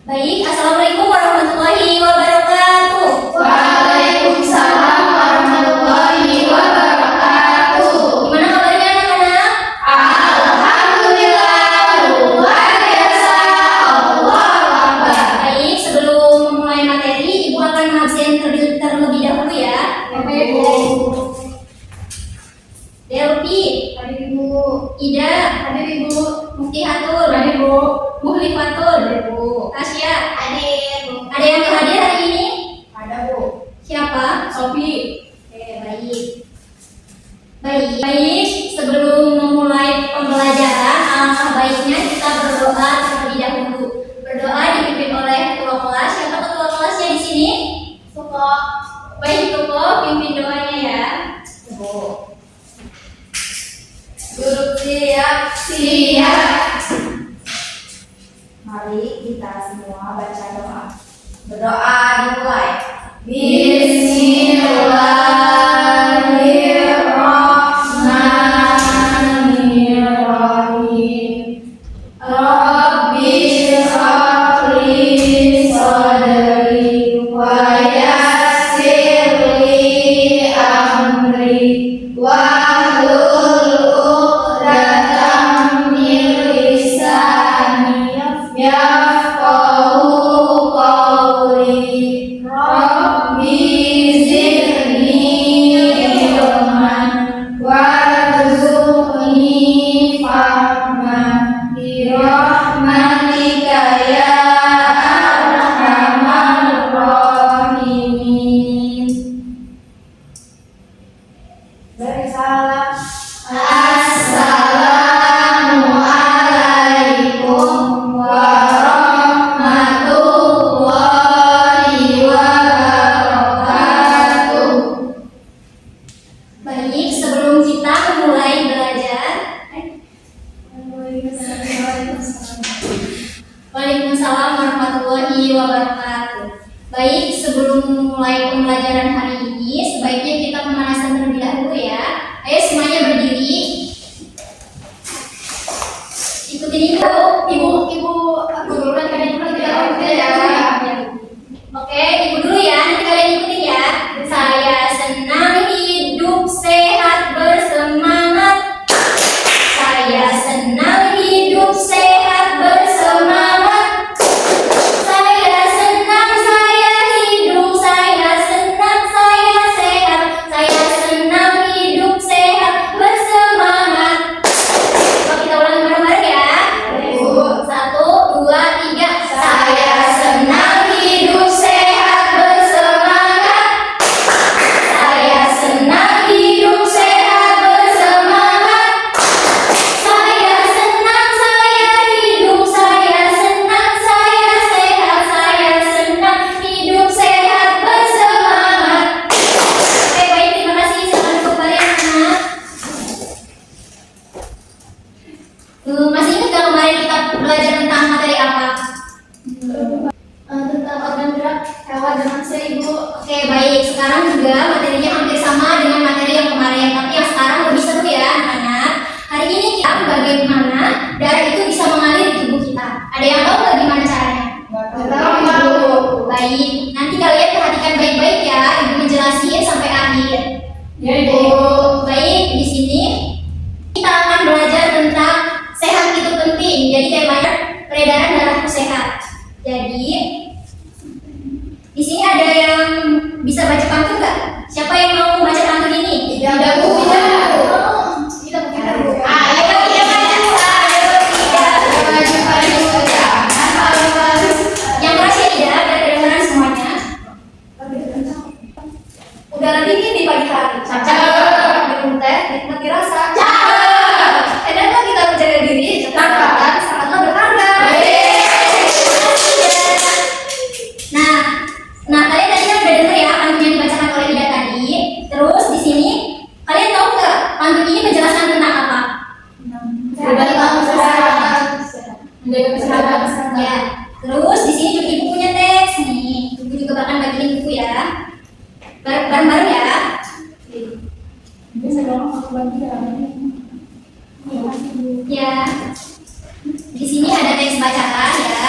Baik, Assalamualaikum warahmatullahi wabarakatuh. Waalaikumsalam warahmatullahi wabarakatuh. Gimana kabarnya anak-anak? Alhamdulillah, luar biasa. Allahu Akbar. Baik, sebelum memulai materi, Ibu akan mengabsen terlebih dahulu ya. Bapak Ibu. Delpi, Hadir Ibu. Ida, Hadir Ibu. Muftihatul, Hadir Ibu. Muhlifatul, Bu. Tasya. Hadir. Ada yang hadir hari ini? Ada Bu. Siapa? Sofi. Oke, baik. Sebelum memulai pembelajaran, alangkah baiknya kita berdoa terlebih dahulu. Berdoa dipimpin oleh ketua kelas. Siapa ketua kelasnya di sini? Suko. Baik, Tuko, pimpin doanya ya. Bu. Guru siap. Mari kita semua baca doa. Berdoa dimulai. Bismillahirrahmanirrahim. Rabbi shrah li sadri wa yassir li amri wahlul 'uqdatam min lisani yafqahu qawli. Rabbi zidni ilman warzuqni fahman bi rahmatika ya arhamar rahimin. Beri salam. Assalamualaikum warahmatullahi wabarakatuh. Baik, sebelum kita memulai belajar, Waalaikumsalam warahmatullahi wabarakatuh. Baik, sebelum memulai pembelajaran hari ini, sebaiknya kita pemanasan terlebih dahulu ya. Ayo semuanya berdiri. Ikutin ibu. Aku duluan kan dulu Ya. Oke, ibu dulu ya. Nanti kalian ikutin ya. Saya senang hidup sehat bersemangat. Saya senang hidup sehat bersemangat. Saya senang saya hidup, saya senang saya sehat. Saya senang hidup sehat bersemangat. Coba kita ulangi bareng-bareng ya. Satu, dua, tiga. Saya senang hidup sehat bersemangat. Saya senang hidup sehat bersemangat. Saya senang saya hidup, saya senang saya sehat. Saya senang hidup sehat bersemangat. Oke, baik, terima kasih. Selamat kembali anak-anak. Masih ingat gak kemarin kita belajar tentang materi apa? tentang organ gerak hewan dan manusia Ibu. Oke, baik. Sekarang juga materinya hampir sama dengan materi yang kemarin, tapi yang sekarang lebih seru ya, anak-anak. Hari ini kita bagaimana darah itu bisa mengalir di tubuh kita. Ada yang tahu nggak gimana caranya? Tahu. Baik. Nanti kalian perhatikan baik-baik ya. Ibu menjelasin sampai akhir. Ya Ibu. Baik, di sini kita akan belajar tentang sehat itu penting. Jadi temanya peredaran darahku sehat. Jadi di sini ada yang bisa baca pantun nggak? Siapa yang mau baca pantun ini? Tidak Bu. Kita Bu. Ayo kita baca. Yang keras ya tidak, biar kedengaran semuanya. Udara dingin di pagi hari. Minum teh, nikmati rasa. Enaklah kita menjaga diri, tetap sangatlah berharga. Nah, kalian tadi kan udah dengar ya pantun yang dibacakan oleh Ida tadi. Terus di sini kalian tahu nggak pantun ini menjelaskan tentang apa? Ya. Terus di sini juga ibu punya teks nih. Ibu juga bahkan bagiin buku ya. Bareng-bareng ya. Ya. Di sini ada teks bacaan ya.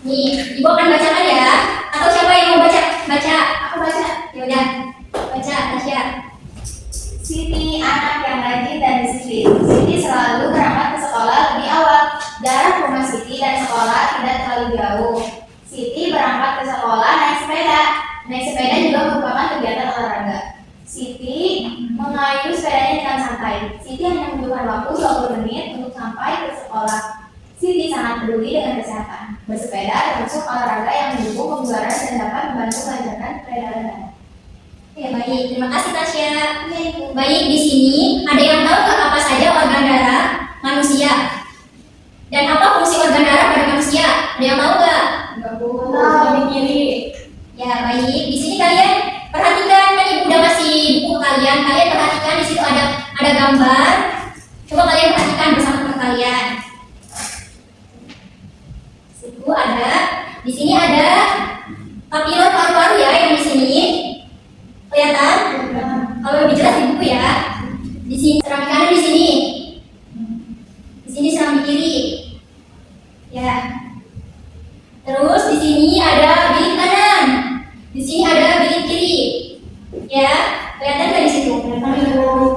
Nih, Ibu akan bacakan ya. Atau siapa yang mau baca? Baca. Aku baca. Ya udah. Baca, Tasya. Siti anak yang rajin dan disiplin. Siti selalu berangkat ke sekolah lebih awal. Jarak rumah Siti dan sekolah tidak terlalu jauh. Siti berangkat ke sekolah naik sepeda. Naik sepeda juga merupakan kegiatan olahraga. Siti mengayuh sepedanya dengan santai. Siti hanya membutuhkan waktu 20 menit untuk sampai ke sekolah. Siti sangat peduli dengan kesehatan. Bersepeda termasuk olahraga yang mendukung kebugaran dan dapat membantu melancarkan peredaran darah. Ya baik, terima kasih Tasya. Baik, di sini ada yang tahu nggak apa saja organ darah manusia? Dan apa fungsi organ darah pada manusia? Ada yang tahu nggak? Tahu. Kiri. Ya baik, di sini kalian perhatikan, kan Ibu udah kasih buku kalian. Kalian perhatikan di situ ada gambar. Coba kalian perhatikan bersama teman kalian. Situ ada, di sini ada papilon paru-paru ya yang di sini. Kelihatan? Kalau lebih jelas di buku ya. Di sini serambi kanan, di sini. Di sini serambi kiri. Ya. Terus di sini ada bilik kanan. Di sini ada bilik kiri. Ya, kelihatan nggak di situ?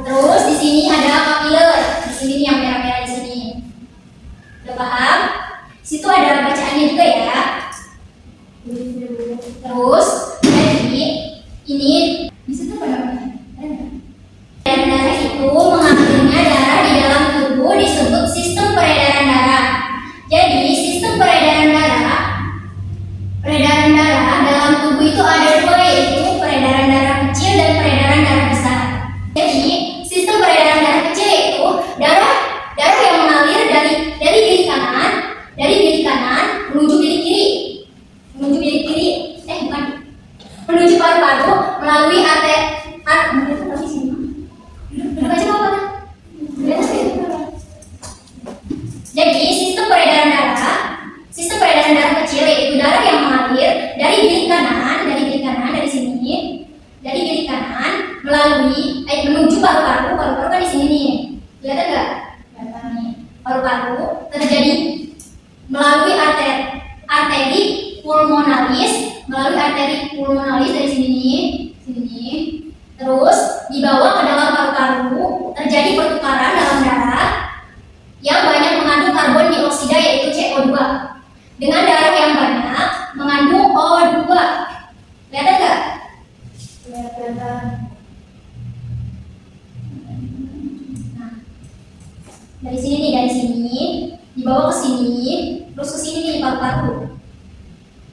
Terus di sini ada papilon. Di sini nih yang merah-merah di sini. Udah paham? Di situ ada bacaannya juga ya. Terus jadi ini di situ apa namanya? Dan darah itu mengambilnya darah di dalam tubuh disebut sistem peredaran darah. Jadi sistem peredaran darah dalam tubuh itu ada dua, yaitu peredaran darah kecil dan peredaran darah besar. Jadi sistem peredaran darah kecil yaitu darah yang mengalir dari bilik kanan menuju bilik kiri. Menuju paru-paru melalui Jadi sistem peredaran darah kecil yaitu darah yang mengalir dari bilik kanan dari bilik kanan melalui menuju paru-paru kan di sini nih. Kelihatan nggak? Kelihatan nih. Paru-paru terjadi melalui arteri pulmonalis dari sini. Terus dibawa ke dalam paru-paru, terjadi pertukaran dalam darah yang banyak mengandung karbon dioksida yaitu CO2 dengan darah yang banyak mengandung O2. Kelihatan nggak? Kelihatan. Nah, dari sini dibawa ke sini, terus ke sini nih paru-paru.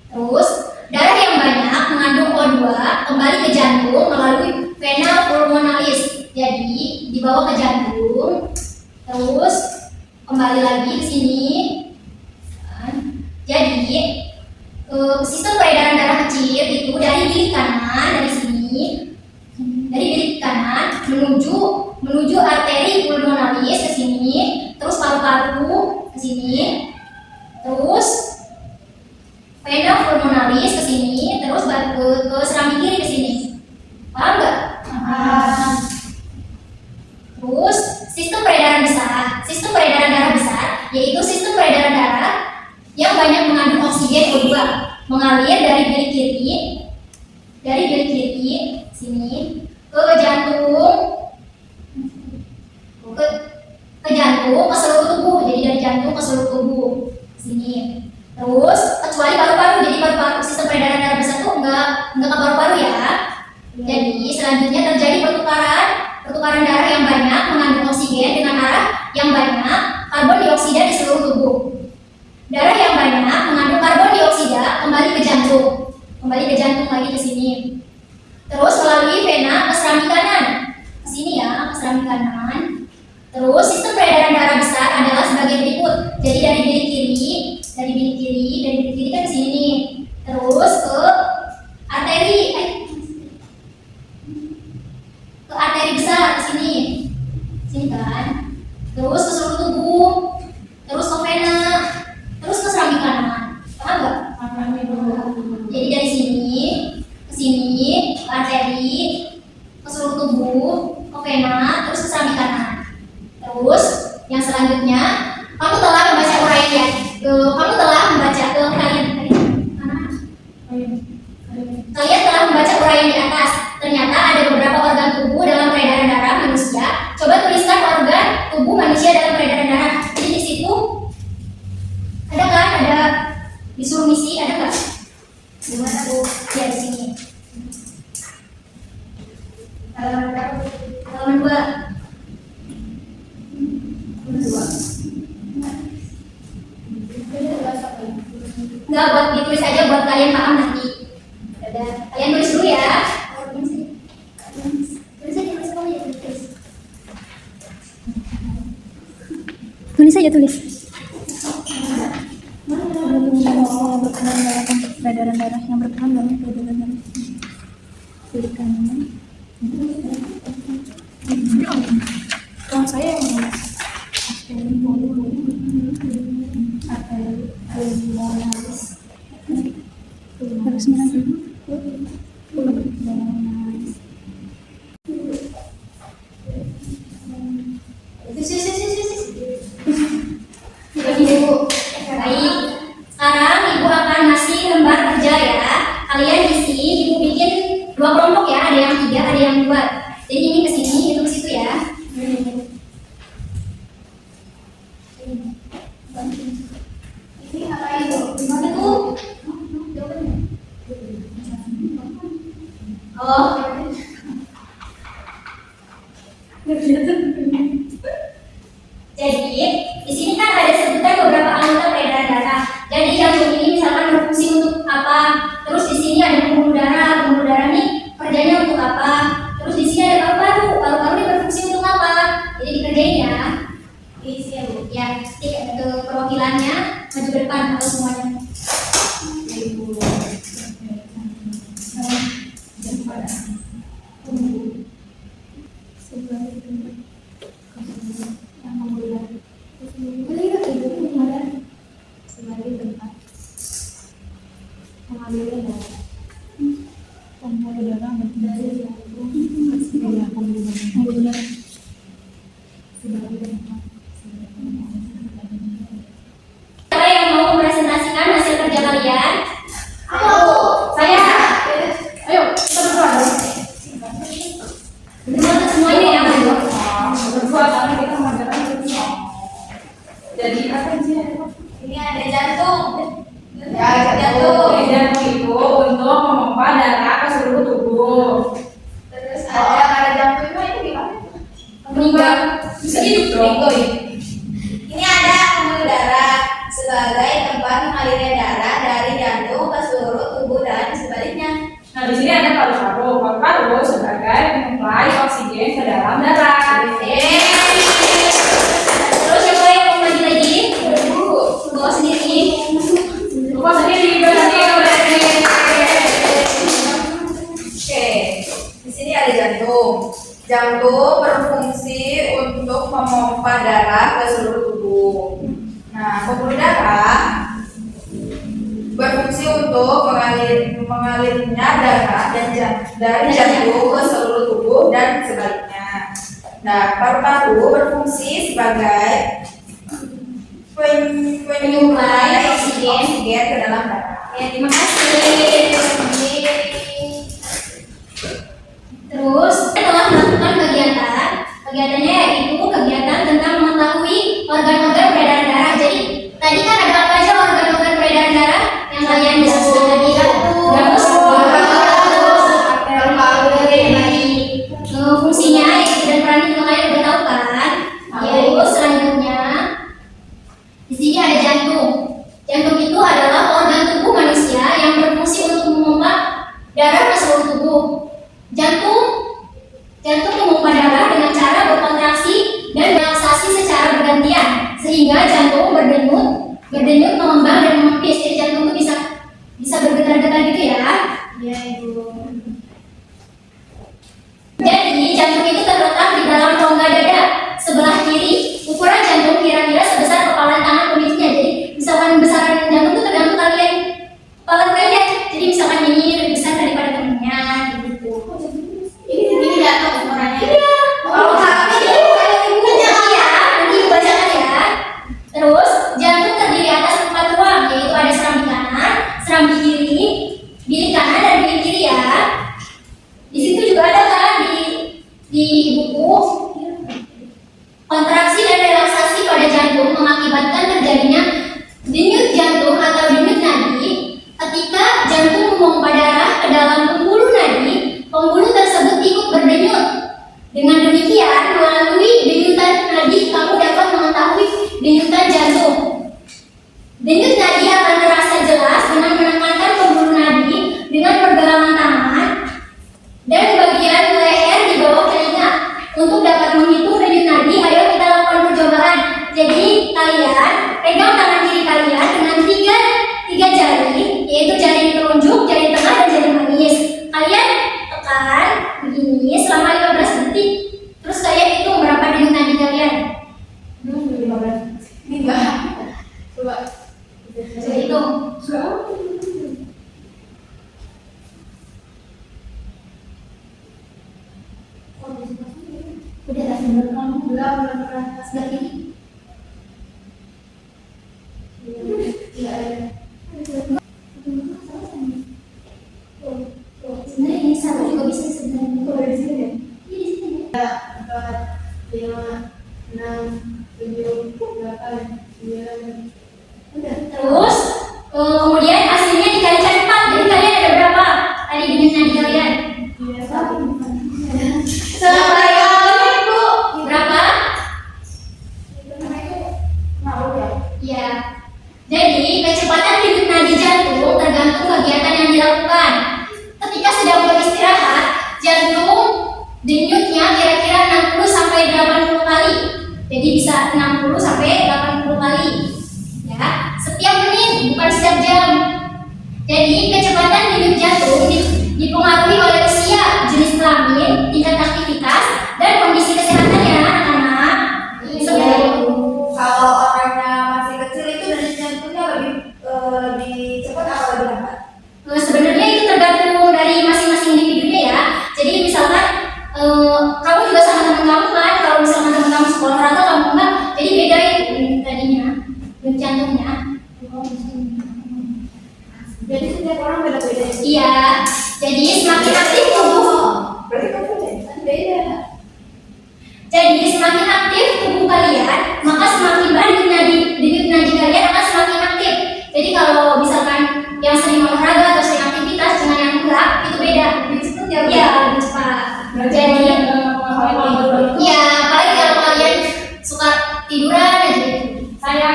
Terus darah yang banyak mengandung O2 kembali ke jantung melalui vena pulmonalis. Jadi dibawa ke jantung, terus kembali lagi ke sini. Jadi sistem peredaran darah kecil itu dari bilik kanan menuju arteri pulmonalis ke sini, terus paru-paru ke sini, terus vena pulmonalis ke sini, terus ke serambi kiri ke sini. Paham nggak? Paham. Terus sistem peredaran darah besar yaitu sistem peredaran darah yang banyak mengandung oksigen O2 mengalir dari bilik kiri sini ke jantung, ke seluruh tubuh. Jadi dari jantung ke seluruh tubuh sini. Terus kecuali paru-paru. Jadi paru-paru sistem peredaran darah besar tuh enggak ke paru-paru ya. Jadi selanjutnya terjadi pertukaran darah yang banyak mengandung oksigen dengan darah yang banyak karbon dioksida di seluruh tubuh. Darah yang banyak mengandung karbon dioksida kembali ke jantung lagi ke sini. Terus melalui vena ke serambi kanan. Ke sini ya, ke serambi kanan. Terus sistem peredaran darah besar adalah sebagai berikut. Jadi dari bilik kiri kan ke sini nih. Terus ke arteri besar ke sini. Sini kan. Terus ke seluruh tubuh. Terus ke vena. Terus ke serambi kanan. Paham nggak? Jadi dari sini ke sini, ke arteri, ke seluruh tubuh, ke vena, terus ke serambi kanan. Terus yang selanjutnya, kamu telah membaca uraian. Kalian juga buat ditulis aja buat kalian paham nanti. Udah, kalian tulis dulu ya. Tulis aja, tulis. Peredaran darah yang berperan dalam peredaran darah. Kalau saya yang harus Baik, sekarang ibu akan ngasih lembar kerja ya. Kalian isi, ibu bikin 2 kelompok ya, ada yang 3, ada yang 2. Jadi ini ke sini, itu ke situ ya. Ini apa itu? Itu. Oh. Jadi, di sini kan ada sebutan beberapa anggota peredaran darah. Jadi jantung ini misalkan berfungsi untuk apa? Terus di sini ada pembuluh darah. Pembuluh darah ini kerjanya untuk apa? Terus di sini ada paru-paru. Paru-paru ini berfungsi untuk apa? Jadi dikerjain ya. Isi ya, Bu. Ya, ke perwakilannya maju ke depan kalau semuanya. sebagai tempat pengambilan darah. Pembuluh darah dari jantung sebagai pembuluh darah sebagai tempat. Siapa yang mau mempresentasikan hasil kerja kalian? Aku. Saya. Ayo, kita berdua dong. Semua ini ya, Berdua karena kita mengajarkan berdua. Jadi apa sih? Ini ada jantung. Ya, jantung itu untuk memompa darah ke seluruh tubuh. Terus ada jantung itu gimana? meninggal. Bisa hidup dong. Ini ada pembuluh darah sebagai tempat mengalirnya darah dari jantung ke seluruh tubuh dan sebaliknya. Nah, di sini ada paru-paru. Paru-paru sebagai penyuplai oksigen ke dalam darah. Terus siapa yang mau maju lagi? Bawa sendiri. Lupa sendiri, Oke, di sini ada jantung. Jantung berfungsi untuk memompa darah ke seluruh tubuh. Nah, pembuluh darah berfungsi untuk mengalirnya darah dari jantung ke seluruh tubuh dan sebaliknya. Nah, paru-paru berfungsi sebagai penyuplai oksigen ke dalam darah. Ya, terima kasih. Terus setelah melakukan kegiatannya yaitu kegiatan tentang mengetahui organ-organ peredaran darah. Jadi tadi kan ada apa aja organ-organ peredaran darah yang kalian bisa sebut tadi? Fungsinya dan peran itu kalian udah tahu kan? Yaitu selanjutnya di sini ada jantung. Jantung itu adalah organ tubuh manusia yang berfungsi untuk memompa darah ke seluruh tubuh. Jantung memompa darah dengan cara berkontraksi dan relaksasi secara bergantian sehingga jantung berdenyut mengembang dan mengempis. Jadi jantung itu bisa bergetar-getar gitu ya. Iya, Ibu. Jadi jantung itu terletak di dalam rongga dada sebelah kiri. Ukuran jantung kira-kira sebesar kepalan tangan pemiliknya. Jadi misalkan besaran jantung itu tergantung kalian kepala kalian. Jadi misalkan ini lebih besar daripada temennya gitu. Ini jantung ukurannya. Iya. Kalau kaki Ya, nanti dibacakan ya. Terus jantung terdiri atas 4 ruang, yaitu ada serambi kanan, serambi kiri, bilik kanan dan bilik kiri ya. Di situ juga ada kan di buku kontraksi dan relaksasi pada jantung mengakibatkan terjadinya denyut jantung atau denyut nadi. Ketika jantung memompa darah ke dalam pembuluh nadi, pembuluh tersebut ikut berdenyut. Dengan demikian, melalui denyutan nadi kamu dapat mengetahui denyutan jantung. Denyut nadi akan terasa jelas kalian, pegang tangan kiri kalian dengan tiga jari, yaitu jari telunjuk, jari tengah, dan jari manis. Kalian tekan begini selama 15 detik. Terus kalian hitung berapa denyut nadi kalian. 15. Ini enggak. Coba. Coba hitung. Udah tak bener kamu. Belum. Sebelah kiri. Iya. Sebenarnya ini satu juga bisa sebenarnya. Itu dari sini ya? Iya di sini. 4, 5, 6, 7, 8, 9. Udah. Terus kemudian hasilnya dikalikan 4. Jadi kalian ada berapa? Tadi denyut nadi kalian. Sampai Bu. Berapa? Ya. Jadi kecepatan denyut nadi jantung tergantung kegiatan yang dilakukan. Ketika sedang beristirahat, jantung denyutnya kira-kira 60 sampai 80 kali. Jadi bisa 60 sampai 80 kali. Ya, setiap menit bukan setiap jam. Jadi kecepatan denyut jantung dipengaruhi oleh usia, jenis kelamin, tingkat aktivitas, dan kondisi kesehatannya anak-anak. Kalau orangnya masih kecil itu denyut jantungnya lebih cepat atau lebih lambat? Sebenarnya itu tergantung dari masing-masing individunya ya. Jadi misalkan kamu juga sama teman kamu kan, kalau misalkan teman kamu sekolah olahraga kamu enggak, jadi beda itu tadinya denyut jantungnya. Jadi setiap orang beda-beda. Iya, jadi semakin aktif tubuh. Berarti kan beda. Jadi semakin aktif tubuh kalian, maka semakin banyak denyut nadi kalian akan semakin aktif. Jadi kalau misalkan yang sering olahraga atau sering aktivitas dengan yang enggak, itu beda. Lebih cepat ya? Iya, lebih cepat. Jadi ya paling kalau kalian suka tiduran aja gitu. Saya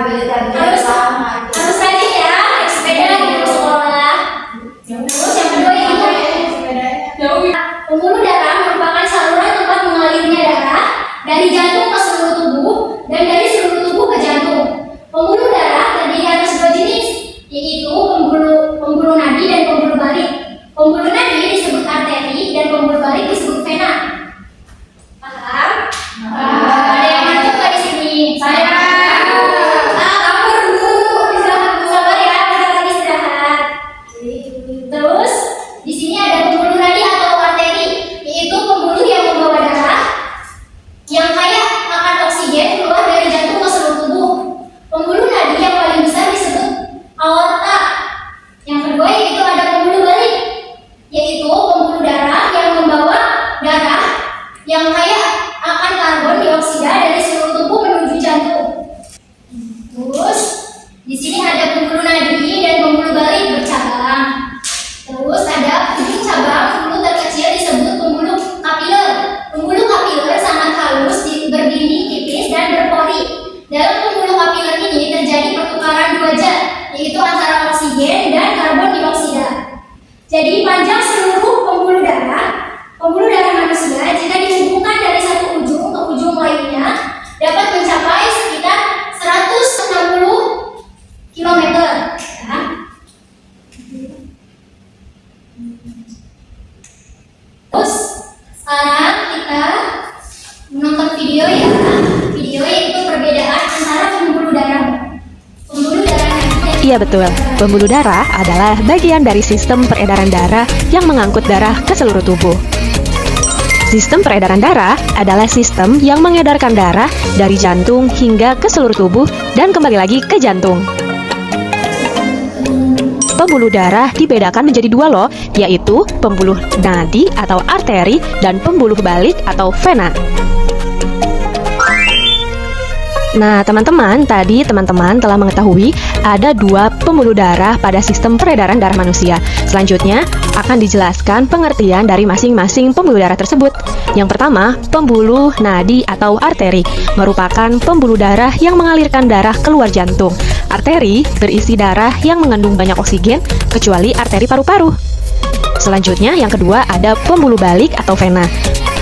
beda Harus rajin ya, naik sepeda gitu ke sekolah. Terus yang kedua itu jauh ya. pembuluh darah merupakan saluran tempat mengalirnya darah dari jantung ke seluruh tubuh dan dari seluruh tubuh ke jantung. Pembuluh darah terdiri atas dua jenis, yaitu pembuluh nadi dan pembuluh balik. Pembuluh nadi disebut arteri dan pembuluh balik disebut vena. Paham? Ada yang ngantuk nggak di sini? Saya. Kamu dulu istirahat dulu, sabar ya, kita lagi istirahat. Terus di sini ada pembuluh nadi atau arteri, yaitu pembuluh yang membawa darah yang kaya akan oksigen keluar dari jantung ke seluruh tubuh. Pembuluh nadi yang paling besar disebut aorta. Yang kedua yaitu ada pembuluh balik, yaitu pembuluh darah yang membawa darah yang kaya akan karbon dioksida dari seluruh tubuh menuju jantung. Terus di sini ada pembuluh nadi dan pembuluh balik bercabang. Terus ada ujung cabang pembuluh terkecil disebut pembuluh kapiler. Pembuluh kapiler sangat halus, berdinding tipis dan berpori. Dalam pembuluh kapiler ini terjadi pertukaran dua zat, yaitu antara oksigen dan karbon dioksida. Jadi panjang seluruh pembuluh darah manusia jika dihubungkan dari satu ujung ke ujung lainnya dapat mencapai sekitar 160 km. Ya. Terus sekarang kita menonton video ya. Video yaitu perbedaan antara pembuluh darah Iya betul, pembuluh darah adalah bagian dari sistem peredaran darah yang mengangkut darah ke seluruh tubuh. Sistem peredaran darah adalah sistem yang mengedarkan darah dari jantung hingga ke seluruh tubuh dan kembali lagi ke jantung. Pembuluh darah dibedakan menjadi dua loh, yaitu pembuluh nadi atau arteri dan pembuluh balik atau vena. Nah, teman-teman, tadi teman-teman telah mengetahui ada dua pembuluh darah pada sistem peredaran darah manusia. Selanjutnya, akan dijelaskan pengertian dari masing-masing pembuluh darah tersebut. Yang pertama, pembuluh nadi atau arteri merupakan pembuluh darah yang mengalirkan darah keluar jantung. Arteri berisi darah yang mengandung banyak oksigen, kecuali arteri paru-paru. Selanjutnya, yang kedua ada pembuluh balik atau vena.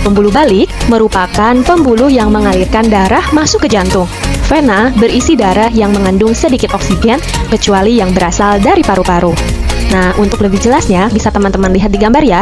Pembuluh balik merupakan pembuluh yang mengalirkan darah masuk ke jantung. Vena berisi darah yang mengandung sedikit oksigen, kecuali yang berasal dari paru-paru. Nah, untuk lebih jelasnya, bisa teman-teman lihat di gambar ya.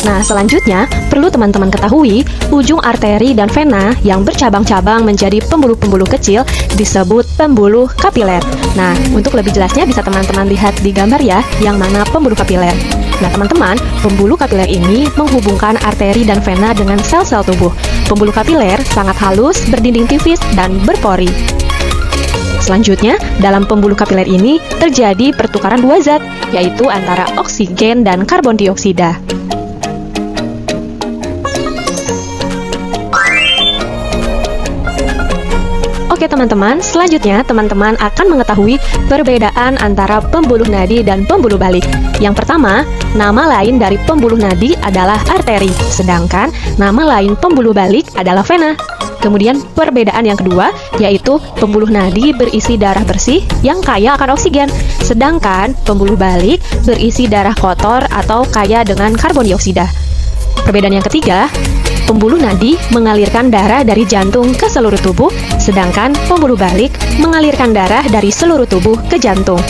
Nah, selanjutnya, perlu teman-teman ketahui, ujung arteri dan vena yang bercabang-cabang menjadi pembuluh-pembuluh kecil disebut pembuluh kapiler. Nah, untuk lebih jelasnya bisa teman-teman lihat di gambar ya, yang mana pembuluh kapiler. Nah, teman-teman, pembuluh kapiler ini menghubungkan arteri dan vena dengan sel-sel tubuh. Pembuluh kapiler sangat halus, berdinding tipis, dan berpori. Selanjutnya, dalam pembuluh kapiler ini terjadi pertukaran dua zat, yaitu antara oksigen dan karbon dioksida. Oke teman-teman, selanjutnya teman-teman akan mengetahui perbedaan antara pembuluh nadi dan pembuluh balik. Yang pertama, nama lain dari pembuluh nadi adalah arteri, sedangkan nama lain pembuluh balik adalah vena. Kemudian perbedaan yang kedua, yaitu pembuluh nadi berisi darah bersih yang kaya akan oksigen, sedangkan pembuluh balik berisi darah kotor atau kaya dengan karbon dioksida. Perbedaan yang ketiga, pembuluh nadi mengalirkan darah dari jantung ke seluruh tubuh, sedangkan pembuluh balik mengalirkan darah dari seluruh tubuh ke jantung.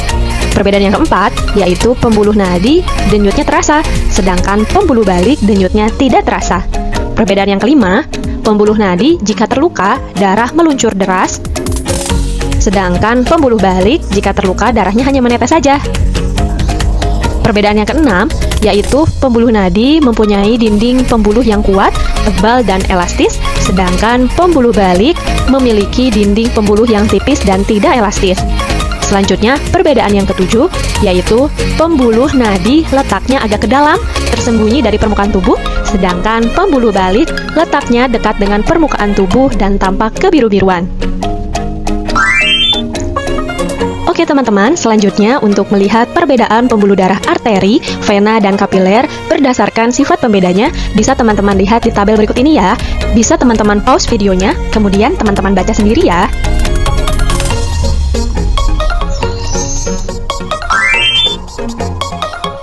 Perbedaan yang keempat, yaitu pembuluh nadi denyutnya terasa, sedangkan pembuluh balik denyutnya tidak terasa. Perbedaan yang kelima, pembuluh nadi jika terluka, darah meluncur deras, sedangkan pembuluh balik jika terluka, darahnya hanya menetes saja. Perbedaan yang keenam, yaitu pembuluh nadi mempunyai dinding pembuluh yang kuat, tebal, dan elastis, sedangkan pembuluh balik memiliki dinding pembuluh yang tipis dan tidak elastis. Selanjutnya, perbedaan yang ketujuh, yaitu pembuluh nadi letaknya agak ke dalam, tersembunyi dari permukaan tubuh, sedangkan pembuluh balik letaknya dekat dengan permukaan tubuh dan tampak kebiru-biruan. Oke teman-teman, selanjutnya untuk melihat perbedaan pembuluh darah arteri, vena, dan kapiler berdasarkan sifat pembedanya, bisa teman-teman lihat di tabel berikut ini ya. Bisa teman-teman pause videonya, kemudian teman-teman baca sendiri ya.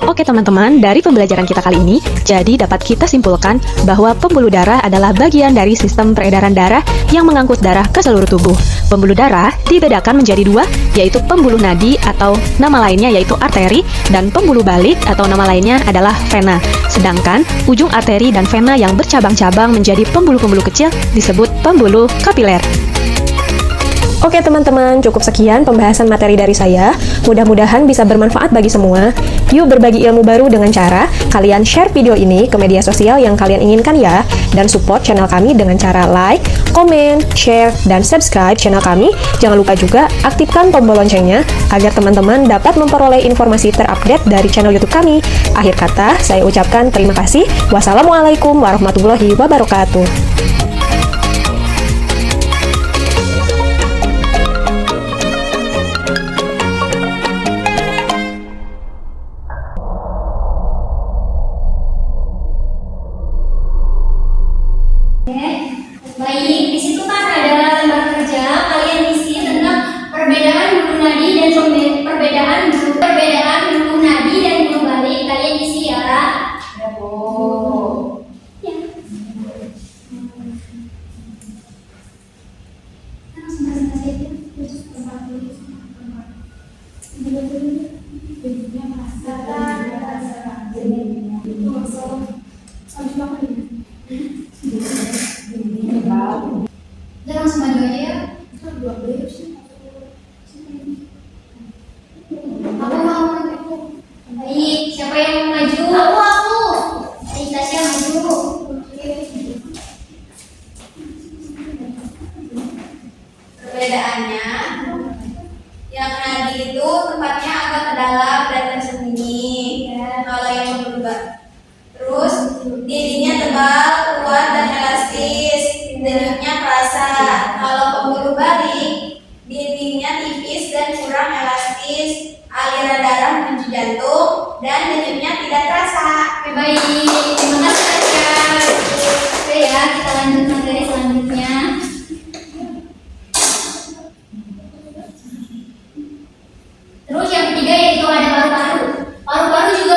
Oke teman-teman, dari pembelajaran kita kali ini, jadi dapat kita simpulkan bahwa pembuluh darah adalah bagian dari sistem peredaran darah yang mengangkut darah ke seluruh tubuh. Pembuluh darah dibedakan menjadi dua, yaitu pembuluh nadi atau nama lainnya yaitu arteri, dan pembuluh balik atau nama lainnya adalah vena. Sedangkan ujung arteri dan vena yang bercabang-cabang menjadi pembuluh-pembuluh kecil disebut pembuluh kapiler. Oke teman-teman, cukup sekian pembahasan materi dari saya. Mudah-mudahan bisa bermanfaat bagi semua. Yuk berbagi ilmu baru dengan cara kalian share video ini ke media sosial yang kalian inginkan ya. Dan support channel kami dengan cara like, komen, share, dan subscribe channel kami. Jangan lupa juga aktifkan tombol loncengnya agar teman-teman dapat memperoleh informasi terupdate dari channel YouTube kami. Akhir kata, saya ucapkan terima kasih. Wassalamualaikum warahmatullahi wabarakatuh. Baik, di situ kan ada lembar kerja, kalian isi tentang perbedaan buluh nadi dan perbedaan buluh nadi dan buluh balik. Kalian isi ya. Ya, Bu. Ya. Udah langsung maju aja ya. Aku mau. Baik, siapa yang mau maju? Aku. Ayo Tasya maju. Perbedaannya, yang nadi itu tempatnya agak ke dalam dan tersembunyi. Kalau yang berubah, terus dindingnya tebal, kuat, dan elastis. Denyutnya terasa. Kalau pembuluh balik, dindingnya tipis dan kurang elastis. Aliran darah menuju jantung dan denyutnya tidak terasa. Baik, terima kasih Tasya. Oke ya, kita lanjut materi selanjutnya. Terus yang ketiga yaitu ada paru-paru. Paru-paru juga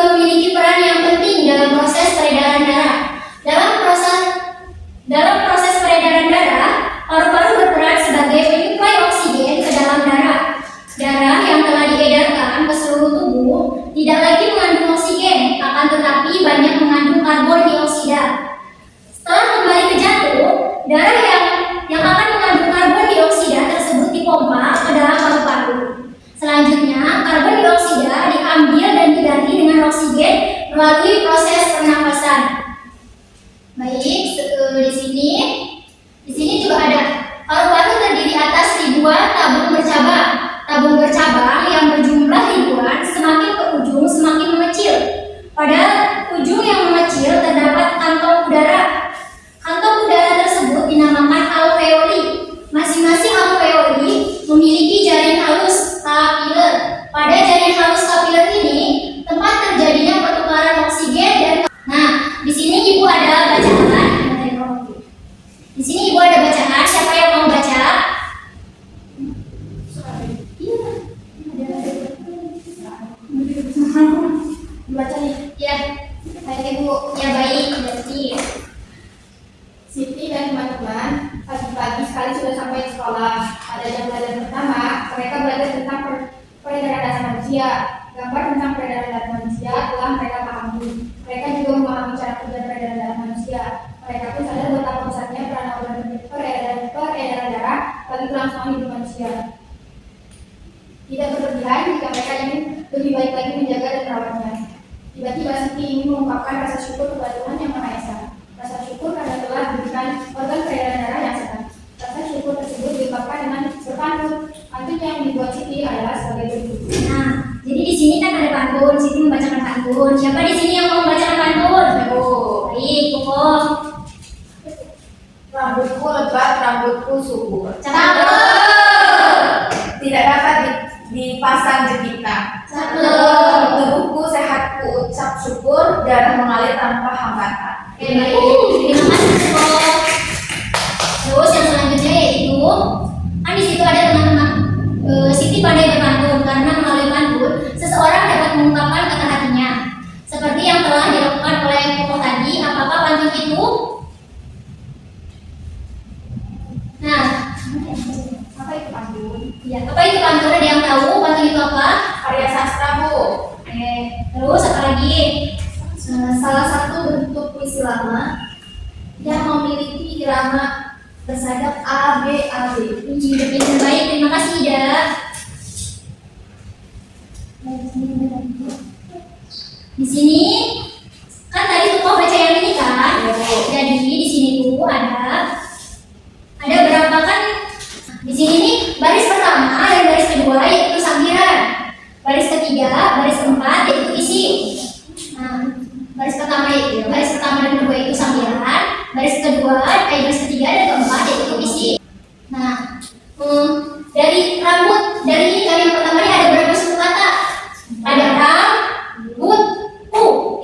Baik, di sini juga ada paru-paru terdiri atas ribuan tabung bercabang. Tabung bercabang yang berjumlah ribuan semakin ke ujung semakin mengecil. Pada ujung yang mengecil terdapat kantong udara. Kantong udara tersebut dinamakan alveoli. Masing-masing alveoli memiliki jaring halus kapiler. Pada jaring halus kapiler ini tempat terjadinya pertukaran oksigen dan di sini ibu ada bacaan. Di sini ibu ada bacaan. Siapa yang mau baca? Baca nih. Ya, baik ibu. Ya baik. Berarti Siti dan teman-teman pagi-pagi sekali sudah sampai di sekolah. Pada jam belajar pertama, mereka belajar tentang peredaran darah manusia. Gambar tentang peredaran darah manusia telah mereka pahami. Mereka juga memahami cara kerja peredaran darah manusia. Mereka pun sadar betapa besarnya peran organ peredaran darah bagi kelangsungan hidup manusia. Tidak berlebihan jika mereka ingin lebih baik lagi menjaga dan merawatnya. Tiba-tiba Siti ingin mengungkapkan rasa syukur kepada Tuhan Yang Maha Esa. Rasa syukur karena telah diberikan organ peredaran darah yang sehat. Rasa syukur tersebut diungkapkan dengan berpantun. Pantun yang dibuat Siti adalah sebagai berikut. jadi di sini kan ada pantun. Siti membacakan pantun. Siapa di sini yang mau membacakan pantun? Baik, pokok. Rambutku lebat, rambutku subur. Cakep. Tidak dapat dipasang jepita. Cakep. Tubuhku sehatku ucap syukur, darah mengalir tanpa hambatan. Oke, baik. Terima kasih, pokok. Terus yang selanjutnya yaitu kan di situ ada teman-teman Siti pandai berpantun karena melalui pantun seseorang dapat mengungkapkan kata hatinya. Seperti yang telah dilakukan oleh pokok tadi, apakah pantun itu? Apa itu pantun? Ya, apa itu pantun? Ada yang tahu pantun itu apa? Karya sastra, Bu. Terus apa lagi? Salah satu bentuk puisi lama yang memiliki irama bersadap A B A B. Yang baik, terima kasih Ida. Di sini kan tadi tuh kau baca yang ini kan? Jadi di sini tuh ada berapa kan? Di sini nih baris pertama dan baris kedua yaitu sambiran. Baris ketiga, baris keempat yaitu isi. Baris pertama dan kedua itu sambiran. Baris kedua, baris ketiga dan keempat yaitu isi. Dari rambut, dari ini kan yang pertama ini ada berapa suku kata? Ada rambut,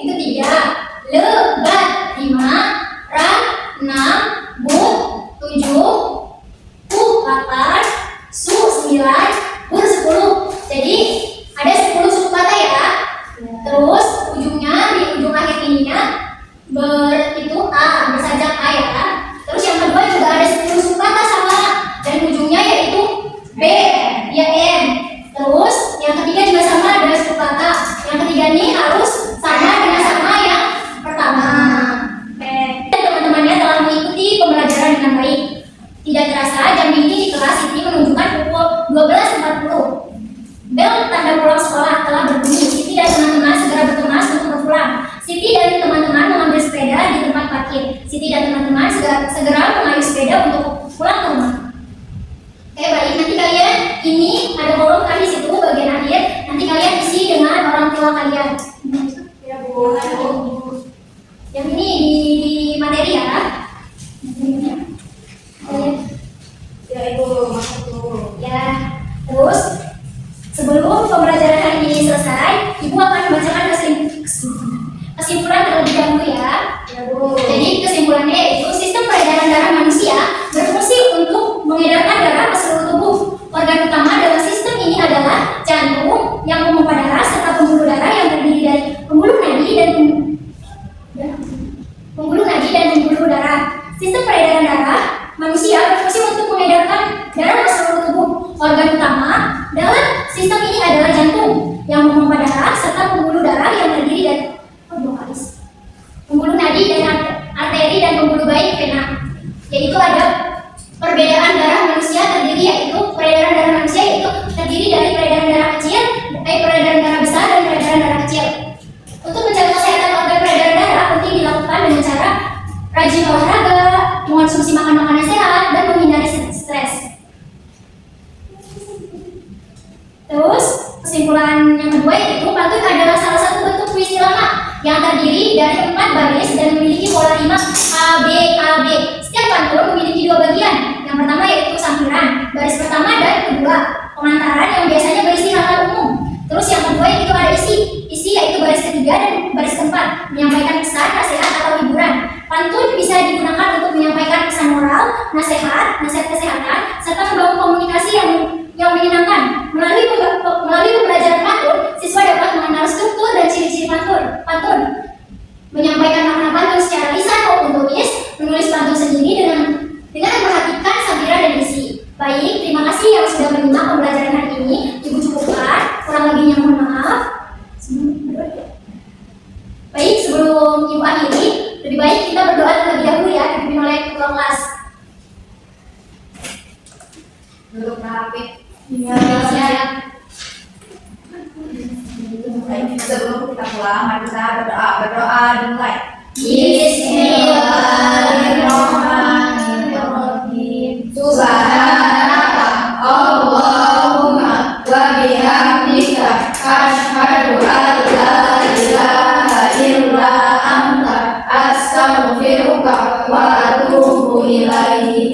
itu 3, lebat 5, ran 6, but 7, 8, su 9, bur 10. Jadi ada 10 suku kata ya. Terus ujungnya di ujung akhir ininya itu A, bersajak A ya. Terus yang kedua juga ada 10 suku kata sama dan ujungnya yaitu B, ya M. Terus yang ketiga juga sama ada suku kata. Yang ketiga ini harus sama dengan sama yang pertama. Teman-temannya telah mengikuti pembelajaran dengan baik. Tidak terasa jam dinding di kelas Siti menunjukkan pukul 12.40. Bel tanda pulang sekolah telah berbunyi. Siti dan teman-teman segera berkemas untuk berpulang. Siti dan teman-teman mengambil sepeda di tempat parkir. Siti dan teman-teman segera mengayuh sepeda untuk pulang ke rumah. Oke, baik. Nanti kalian ini ada kolom kan di situ bagian akhir. Nanti kalian isi dengan orang tua kalian. Ya, Bu. Yang ini di materi ya. Ya, Ibu, maksud dulu. Ya. Terus sebelum pembelajaran hari ini selesai, Ibu akan membacakan kesimpulan terlebih dahulu ya. Ya, Bu. Jadi kesimpulannya yaitu sistem peredaran darah manusia berfungsi untuk mengedarkan darah ke seluruh tubuh. Organ utama dalam sistem ini adalah jantung yang memompa darah serta pembuluh darah yang terdiri dari pembuluh nadi dan pembuluh darah. Sistem peredaran darah manusia berfungsi untuk mengedarkan darah ke seluruh tubuh. Organ utama dalam sistem ini adalah jantung yang memompa darah serta pembuluh darah yang terdiri dari pembuluh nadi dan arteri dan pembuluh baik vena. Yaitu ada perbedaan darah manusia terdiri yaitu peredaran darah manusia yaitu terdiri dari peredaran darah kecil, peredaran darah besar dan peredaran darah kecil. Untuk menjaga kesehatan organ peredaran darah penting dilakukan dengan cara rajin olahraga, mengonsumsi makanan sehat, dan menghindari stres. Terus, kesimpulan yang kedua yaitu pantun adalah salah satu bentuk puisi lama yang terdiri dari 4 baris dan memiliki pola rima A, B, A, B. Setiap pantun memiliki 2 bagian. Yang pertama yaitu sampiran, baris pertama dan kedua. Pengantaran yang biasanya berisi hal-hal umum. Terus yang kedua itu ada isi. Isi yaitu baris ketiga dan baris keempat, menyampaikan pesan, nasihat atau hiburan. Pantun bisa digunakan untuk menyampaikan pesan moral, nasihat kesehatan, serta membangun komunikasi yang menyenangkan. Melalui pembelajaran pantun, siswa dapat mengenal struktur dan ciri-ciri pantun, menyampaikan makna pantun secara lisan maupun tulis, menulis pantun sendiri dengan memperhatikan sampiran dan isi. Baik, terima kasih yang sudah menyimak pembelajaran hari ini. Ibu cukupkan, kurang lebihnya mohon maaf. Baik, sebelum Ibu akhiri, lebih baik kita berdoa terlebih dahulu ya, dipimpin oleh ketua kelas. Duduk rapi. Iya. Sebelum kita pulang, mari kita berdoa dimulai. Bismillahirrahmanirrahim. Subhanaka Allahumma wa bihamdika asyhadu an la ilaha illa anta astaghfiruka wa atubu ilaihi.